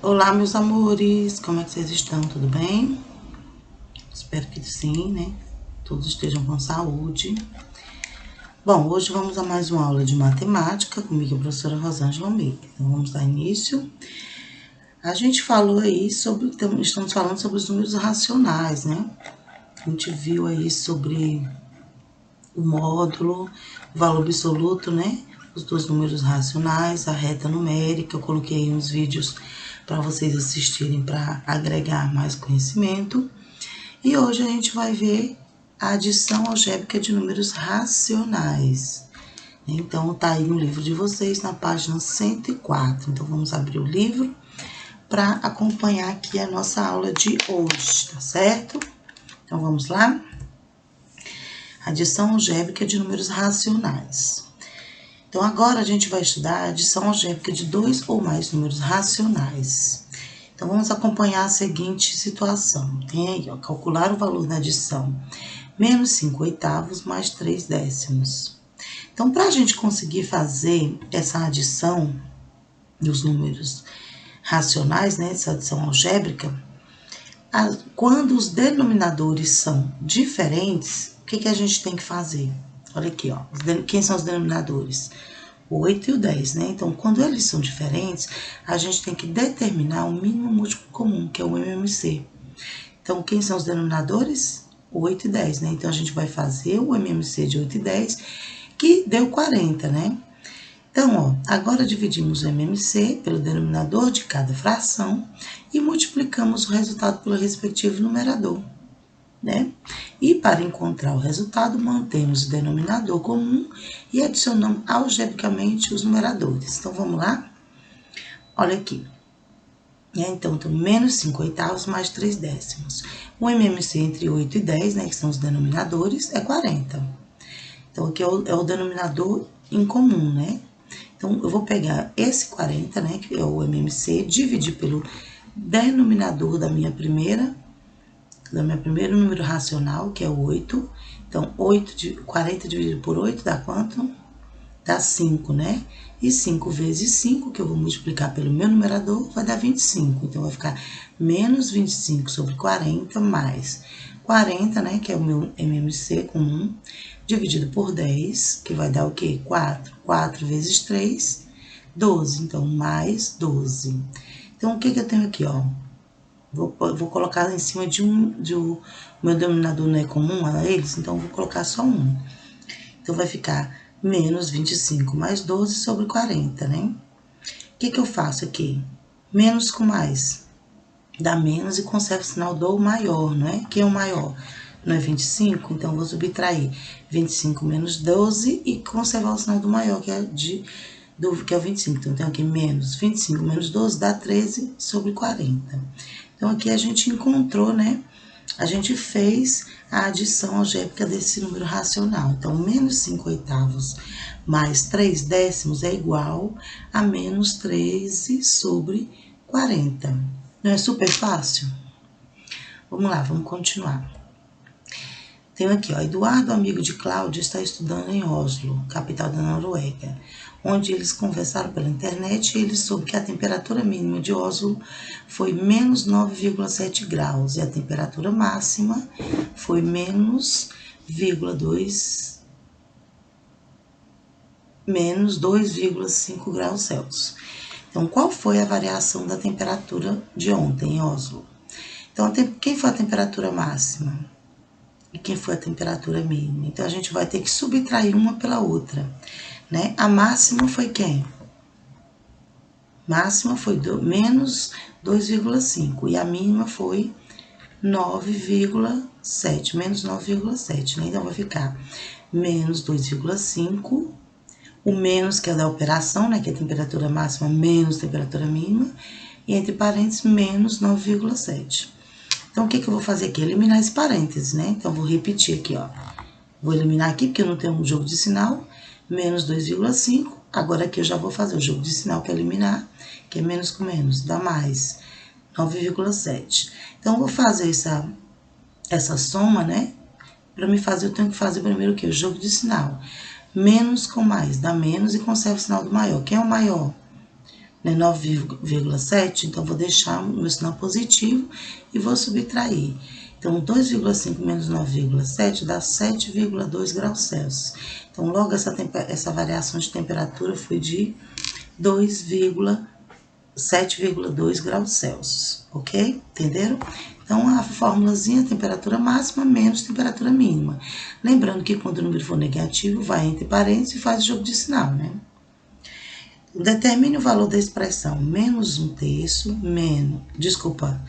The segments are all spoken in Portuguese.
Olá, meus amores, como é que vocês estão? Tudo bem? Espero que sim, né? Todos estejam com saúde. Bom, hoje vamos a mais uma aula de matemática comigo, a professora Rosângela Almeida. Então, vamos dar início. A gente falou aí sobre, estamos falando sobre os números racionais, né? A gente viu aí sobre o módulo, o valor absoluto, né? Os dois números racionais, a reta numérica. Eu coloquei uns vídeos para vocês assistirem para agregar mais conhecimento. E hoje a gente vai ver a adição algébrica de números racionais. Então, tá aí no livro de vocês, na página 104. Então, vamos abrir o livro para acompanhar aqui a nossa aula de hoje, tá certo? Então, vamos lá? Adição algébrica de números racionais. Então, agora a gente vai estudar a adição algébrica de dois ou mais números racionais. Então, vamos acompanhar a seguinte situação. Tem aí, ó, calcular o valor da adição menos 5 oitavos mais 3 décimos. Então, para a gente conseguir fazer essa adição dos números racionais, né, essa adição algébrica, quando os denominadores são diferentes, o que a gente tem que fazer? Olha aqui, ó, quem são os denominadores? O 8 e o 10, né? Então, quando eles são diferentes, a gente tem que determinar o mínimo múltiplo comum, que é o MMC. Então, quem são os denominadores? 8 e 10, né? Então, a gente vai fazer o MMC de 8 e 10, que deu 40, né? Então, ó, agora dividimos o MMC pelo denominador de cada fração e multiplicamos o resultado pelo respectivo numerador, né? E para encontrar o resultado, mantemos o denominador comum e adicionamos algebricamente os numeradores. Então, vamos lá? Olha aqui. Então, menos 5 oitavos mais 3 décimos. O MMC entre 8 e 10, né, que são os denominadores, é 40. Então, aqui é o denominador em comum, né? Então, eu vou pegar esse 40, né, que é o MMC, dividir pelo denominador da minha primeiro número racional, que é o 8. Então, 40 dividido por 8 dá quanto? Dá 5, né? E 5 vezes 5, que eu vou multiplicar pelo meu numerador, vai dar 25. Então, vai ficar menos 25 sobre 40 mais 40, né? Que é o meu MMC comum, dividido por 10, que vai dar o quê? 4. 4 vezes 3, 12. Então, mais 12. Então, o que eu tenho aqui, ó? Vou colocar em cima o meu denominador não é comum a eles, então vou colocar só um. Então, vai ficar menos 25 mais 12 sobre 40, né? O que eu faço aqui? Menos com mais. Dá menos e conservo o sinal do maior, não é? Quem é o maior? Não é 25? Então, vou subtrair 25 menos 12 e conservar o sinal do maior, que é o 25. Então, eu tenho aqui menos 25 menos 12 dá 13 sobre 40. Então, aqui a gente encontrou, né? A gente fez a adição algébrica desse número racional. Então, menos 5 oitavos mais 3 décimos é igual a menos 13 sobre 40. Não é super fácil? Vamos lá, vamos continuar. Tenho aqui, ó, Eduardo, amigo de Cláudia, está estudando em Oslo, capital da Noruega, onde eles conversaram pela internet e ele soube que a temperatura mínima de Oslo foi menos 9,7 graus e a temperatura máxima foi menos 2,5 graus Celsius. Então, qual foi a variação da temperatura de ontem em Oslo? Então, quem foi a temperatura máxima? E quem foi a temperatura mínima? Então, a gente vai ter que subtrair uma pela outra, né? A máxima foi quem? Máxima foi menos 2,5 e a mínima foi 9,7, menos 9,7, né? Então, vai ficar menos 2,5, o menos que é da operação, né? Que é a temperatura máxima menos temperatura mínima, e entre parênteses, menos 9,7. Então, o que eu vou fazer aqui? Eliminar esse parênteses, né? Então, vou repetir aqui, ó. Vou eliminar aqui, porque eu não tenho um jogo de sinal. Menos 2,5. Agora, aqui eu já vou fazer o jogo de sinal para eliminar, que é menos com menos, dá mais 9,7. Então, eu vou fazer essa soma, né? Para me fazer, eu tenho que fazer primeiro o quê? O jogo de sinal. Menos com mais, dá menos e conserva o sinal do maior. Quem é o maior? né, 9,7, então vou deixar o meu sinal positivo e vou subtrair. Então, 2,5 menos 9,7 dá 7,2 graus Celsius. Então, logo essa variação de temperatura foi de 7,2 graus Celsius, ok? Entenderam? Então, a formulazinha, temperatura máxima menos temperatura mínima. Lembrando que quando o número for negativo, vai entre parênteses e faz o jogo de sinal, né? Determine o valor da expressão menos 1/3 menos, desculpa,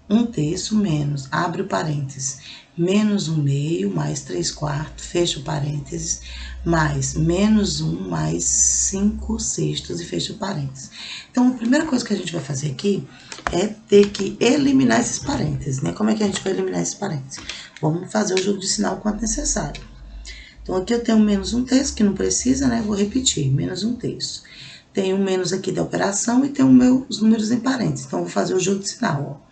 1/3 menos, abre o parênteses, menos 1/2 mais 3/4, fecha o parênteses, mais menos 1 mais 5/6 e fecha o parênteses. Então, a primeira coisa que a gente vai fazer aqui é ter que eliminar esses parênteses, né? Como é que a gente vai eliminar esses parênteses? Vamos fazer o jogo de sinal quanto necessário. Então, aqui eu tenho menos 1/3, que não precisa, né? Vou repetir, menos 1/3. Tenho o menos aqui da operação e tenho os números em parênteses. Então, vou fazer o jogo de sinal, ó.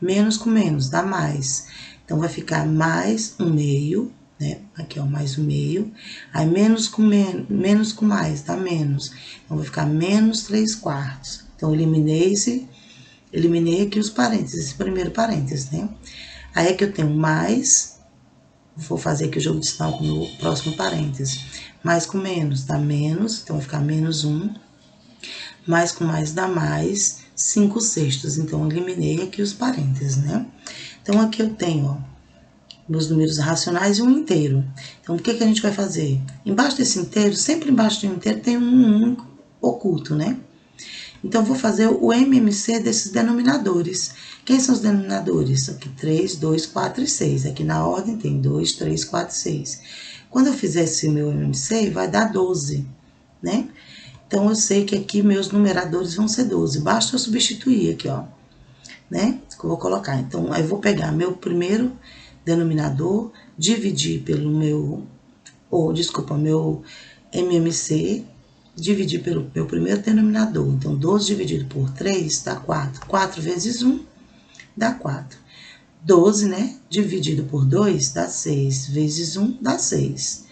Menos com menos dá mais. Então, vai ficar mais 1/2, né? Aqui, ó, mais 1/2. Aí, menos com mais dá menos. Então, vai ficar menos 3/4. Então, eliminei aqui os parênteses, esse primeiro parênteses, né? Aí, aqui eu tenho mais, vou fazer aqui o jogo de sinal com o próximo parênteses. Mais com menos dá menos, então vai ficar menos 1. Mais com mais dá mais 5/6. Então, eliminei aqui os parênteses, né? Então, aqui eu tenho, ó, meus números racionais e um inteiro. Então, o que a gente vai fazer? Embaixo desse inteiro, sempre embaixo de um inteiro, tem um oculto, né? Então, vou fazer o MMC desses denominadores. Quem são os denominadores? Aqui, 3, 2, 4 e 6. Aqui na ordem tem 2, 3, 4 e 6. Quando eu fizer esse meu MMC, vai dar 12, né? Então, eu sei que aqui meus numeradores vão ser 12. Basta eu substituir aqui, ó, né? Que eu vou colocar. Então, aí eu vou pegar meu primeiro denominador, dividir pelo meu MMC, dividir pelo meu primeiro denominador. Então, 12 dividido por 3 dá 4. 4 vezes 1 dá 4. 12, né? Dividido por 2 dá 6. Vezes 1 dá 6.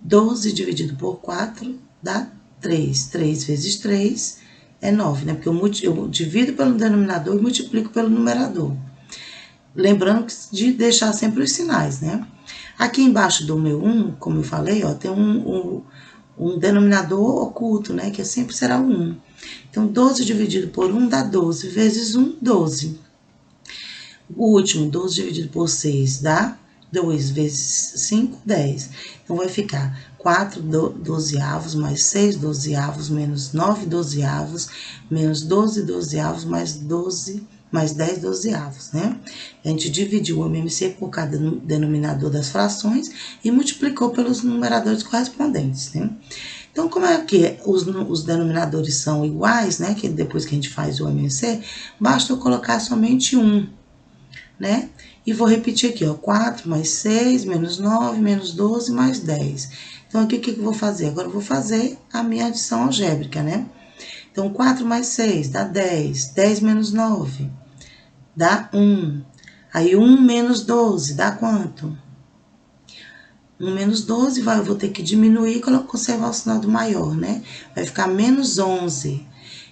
12 dividido por 4 dá 3. 3 vezes 3 é 9, né? Porque eu divido pelo denominador e multiplico pelo numerador. Lembrando de deixar sempre os sinais, né? Aqui embaixo do meu 1, como eu falei, ó, tem um denominador oculto, né? Que sempre será o 1. Então, 12 dividido por 1 dá 12. Vezes 1, 12. O último, 12 dividido por 6 dá 2. Vezes 5, 10. Então, vai ficar 4 dozeavos mais 6 dozeavos menos 9 dozeavos menos 12 dozeavos mais 10 dozeavos, né? A gente dividiu o MMC por cada denominador das frações e multiplicou pelos numeradores correspondentes, né? Então, como é que os denominadores são iguais, né? Que depois que a gente faz o MMC, basta eu colocar somente um, né? E vou repetir aqui, ó, 4 mais 6, menos 9, menos 12, mais 10. Então, aqui o que eu vou fazer? Agora eu vou fazer a minha adição algébrica, né? Então, 4 mais 6 dá 10. 10 menos 9 dá 1. Aí, 1 menos 12 dá quanto? 1 menos 12, eu vou ter que diminuir e conservar o sinal do maior, né? Vai ficar menos 11.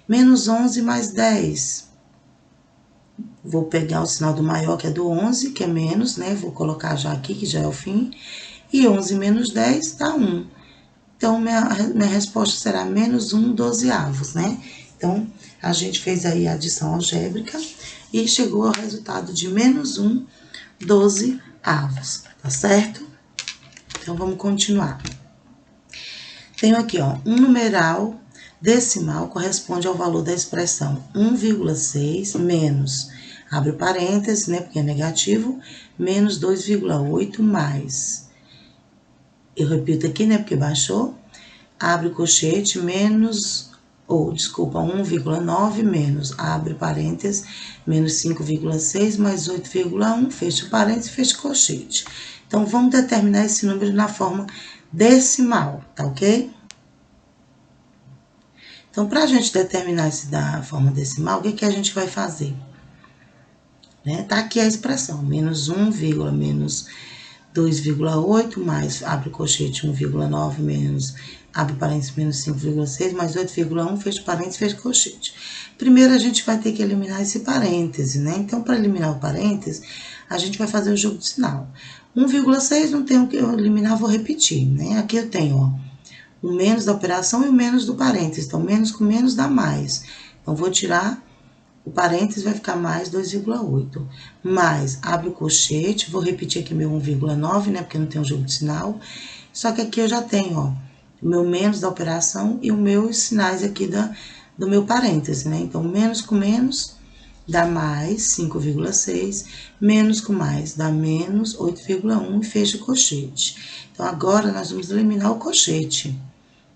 Menos 11 mais 10. Vou pegar o sinal do maior, que é do 11, que é menos, né? Vou colocar já aqui, que já é o fim. E 11 menos 10 dá 1. Então, minha resposta será menos 1 dozeavos, né? Então, a gente fez aí a adição algébrica e chegou ao resultado de menos 1 dozeavos, tá certo? Então, vamos continuar. Tenho aqui, ó, um numeral decimal corresponde ao valor da expressão 1,6 menos, abre parênteses, né, porque é negativo, menos 2,8 mais. Eu repito aqui, né, porque baixou, abre o colchete, menos, 1,9 menos, abre parênteses, menos 5,6 mais 8,1, fecha o parênteses, fecha o colchete. Então, vamos determinar esse número na forma decimal, tá ok? Então, para a gente determinar esse da forma decimal, o que a gente vai fazer? Né? Tá aqui a expressão, menos 1, menos 2,8 mais, abre colchete, 1,9 menos, abre parênteses, menos 5,6, mais 8,1, fecha parênteses, fecha colchete. Primeiro, a gente vai ter que eliminar esse parêntese, né? Então, para eliminar o parêntese, a gente vai fazer o jogo de sinal. 1,6 não tem o que eu eliminar, vou repetir, né? Aqui eu tenho, ó, o menos da operação e o menos do parêntese. Então, menos com menos dá mais. Então, vou tirar o parênteses, vai ficar mais 2,8. Mais, abre o colchete, vou repetir aqui meu 1,9, né? Porque não tem um jogo de sinal. Só que aqui eu já tenho, ó, o meu menos da operação e os meus sinais aqui do meu parêntese, né? Então, menos com menos dá mais 5,6, menos com mais dá menos 8,1 e fecha o colchete. Então, agora nós vamos eliminar o colchete,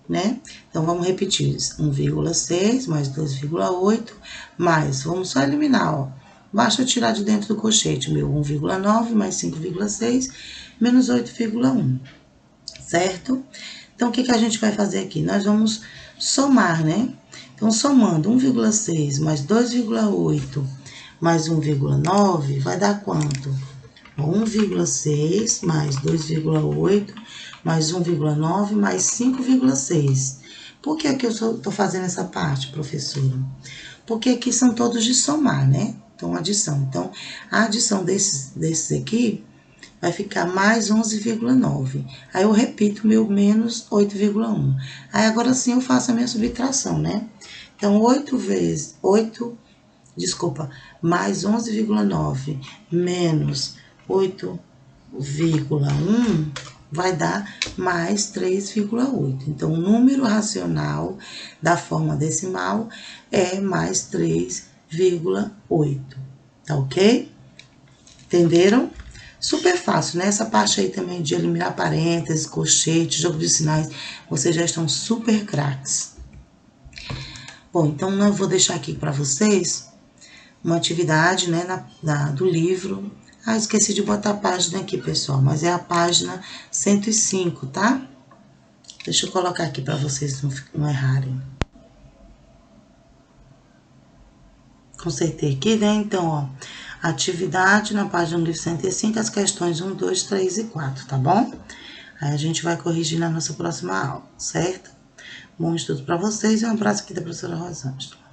né? Então, vamos repetir, 1,6 mais 2,8, mais, vamos só eliminar, ó. Basta eu tirar de dentro do colchete, meu 1,9 mais 5,6, menos 8,1, certo? Então, o que a gente vai fazer aqui? Nós vamos somar, né? Então, somando 1,6 mais 2,8 mais 1,9, vai dar quanto? 1,6 mais 2,8 mais 1,9 mais 5,6. Por que aqui eu tô fazendo essa parte, professora? Porque aqui são todos de somar, né? Então, adição. Então, a adição desses aqui vai ficar mais 11,9. Aí, eu repito meu menos 8,1. Aí, agora sim, eu faço a minha subtração, né? Então, mais 11,9 menos 8,1 vai dar mais 3,8. Então, o número racional da forma decimal é mais 3,8. Tá ok? Entenderam? Super fácil, né? Essa parte aí também de eliminar parênteses, colchete, jogo de sinais, vocês já estão super craques. Bom, então eu vou deixar aqui para vocês uma atividade, né, do livro. Ah, esqueci de botar a página aqui, pessoal, mas é a página 105, tá? Deixa eu colocar aqui para vocês não errarem. Consertei aqui, né? Então, ó, atividade na página do livro 105, as questões 1, 2, 3 e 4, tá bom? Aí a gente vai corrigir na nossa próxima aula, certo? Bom estudo para vocês e um abraço aqui da professora Rosângela.